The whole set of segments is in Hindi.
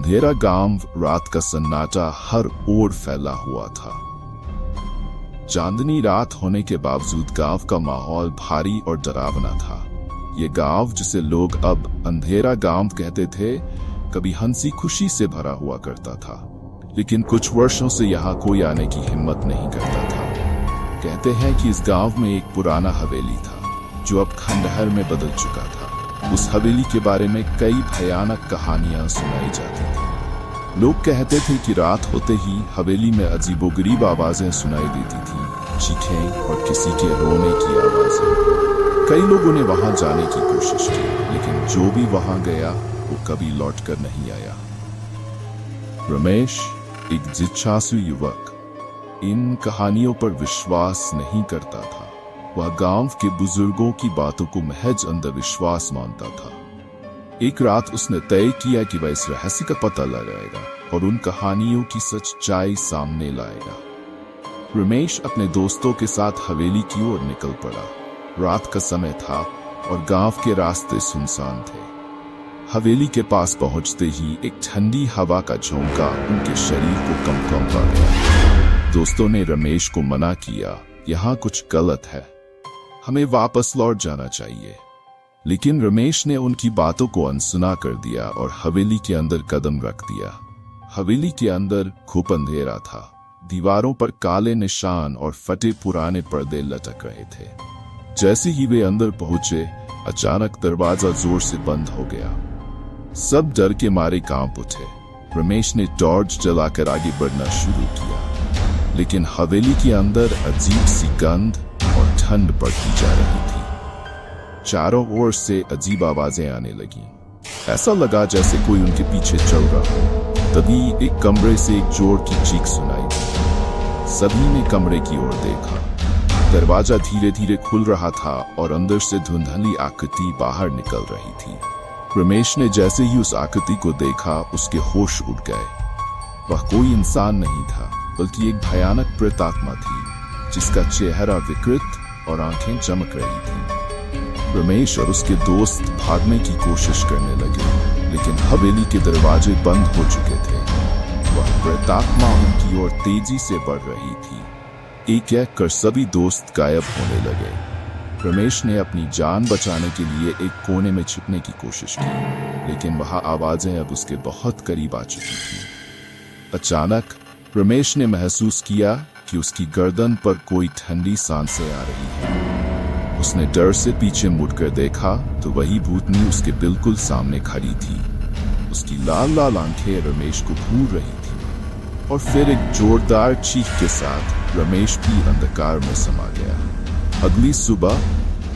अंधेरा गांव, रात का सन्नाटा हर ओर फैला हुआ था। चांदनी रात होने के बावजूद गांव का माहौल भारी और डरावना था। ये गांव, जिसे लोग अब अंधेरा गांव कहते थे, कभी हंसी खुशी से भरा हुआ करता था, लेकिन कुछ वर्षों से यहाँ कोई आने की हिम्मत नहीं करता था। कहते हैं कि इस गांव में एक पुराना हवेली था, जो अब खंडहर में बदल चुका था। उस हवेली के बारे में कई भयानक कहानियां सुनाई जाती थी। लोग कहते थे कि रात होते ही हवेली में अजीबोगरीब आवाजें सुनाई देती थी, चीखें और किसी के रोने की आवाजें। कई लोगों ने वहां जाने की कोशिश की, लेकिन जो भी वहां गया वो कभी लौटकर नहीं आया। रमेश, एक जिज्ञासु युवक, इन कहानियों पर विश्वास नहीं करता था। वह गांव के बुजुर्गों की बातों को महज अंधविश्वास मानता था। एक रात उसने तय किया कि वह इस रहस्य का पता लगाएगा और उन कहानियों की सच्चाई सामने लाएगा। रमेश अपने दोस्तों के साथ हवेली की ओर निकल पड़ा। रात का समय था और गांव के रास्ते सुनसान थे। हवेली के पास पहुंचते ही एक ठंडी हवा का झोंका उनके शरीर को कंपा गया। दोस्तों ने रमेश को मना किया, यहाँ कुछ गलत है, हमें वापस लौट जाना चाहिए। लेकिन रमेश ने उनकी बातों को अनसुना कर दिया और हवेली के अंदर कदम रख दिया। हवेली के अंदर खूब अंधेरा था। दीवारों पर काले निशान और फटे पुराने पर्दे लटक रहे थे। जैसे ही वे अंदर पहुंचे, अचानक दरवाजा जोर से बंद हो गया। सब डर के मारे कांप उठे। रमेश ने टॉर्च जलाकर आगे बढ़ना शुरू किया, लेकिन हवेली के अंदर अजीब सी गंध और ठंड बढ़ती जा रही थी। चारों ओर से अजीब आवाजें आने लगी। ऐसा लगा जैसे कोई उनके पीछे चल रहा हो। तभी एक कमरे से एक जोर की चीख सुनाई दी। सभी ने कमरे की ओर देखा। दरवाजा धीरे धीरे खुल रहा था और अंदर से धुंधली आकृति बाहर निकल रही थी। रमेश ने जैसे ही उस आकृति को देखा, उसके होश उड़ गए। वह कोई इंसान नहीं था, बल्कि एक भयानक प्रेतात्मा थी, जिसका चेहरा विकृत और आंखें चमक रही थी। रमेश और उसके दोस्त भागने की कोशिश करने लगे, लेकिन हवेली के दरवाजे बंद हो चुके थे। वह प्रेतात्मा उनकी ओर तेजी से बढ़ रही थी। एक एक कर सभी दोस्त गायब होने लगे। रमेश ने अपनी जान बचाने के लिए एक कोने में छिपने की कोशिश की, लेकिन वहां आवाजें अब उसके बहुत करीब आ चुकी थी। अचानक रमेश ने महसूस किया कि उसकी गर्दन पर कोई ठंडी सांसें आ रही हैं। उसने डर से पीछे मुड़कर देखा तो वही भूतनी उसके बिल्कुल सामने खड़ी थी। उसकी लाल लाल आंखें रमेश को घूर रही थी और फिर एक जोरदार चीख के साथ रमेश भी अंधकार में समा गया। अगली सुबह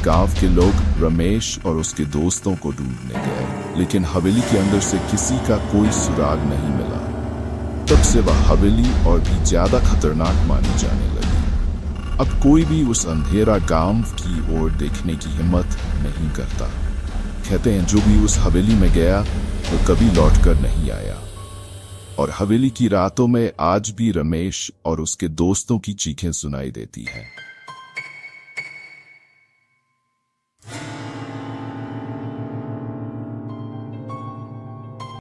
गांव के लोग रमेश और उसके दोस्तों को ढूंढने गए, लेकिन हवेली के अंदर से किसी का कोई सुराग नहीं मिला। तब से वह हवेली और भी ज्यादा खतरनाक मानी जाने लगी। अब कोई भी उस अंधेरा गांव की ओर देखने की हिम्मत नहीं करता। कहते हैं जो भी उस हवेली में गया वो कभी लौटकर नहीं आया। और हवेली की रातों में आज भी रमेश और उसके दोस्तों की चीखें सुनाई देती हैं।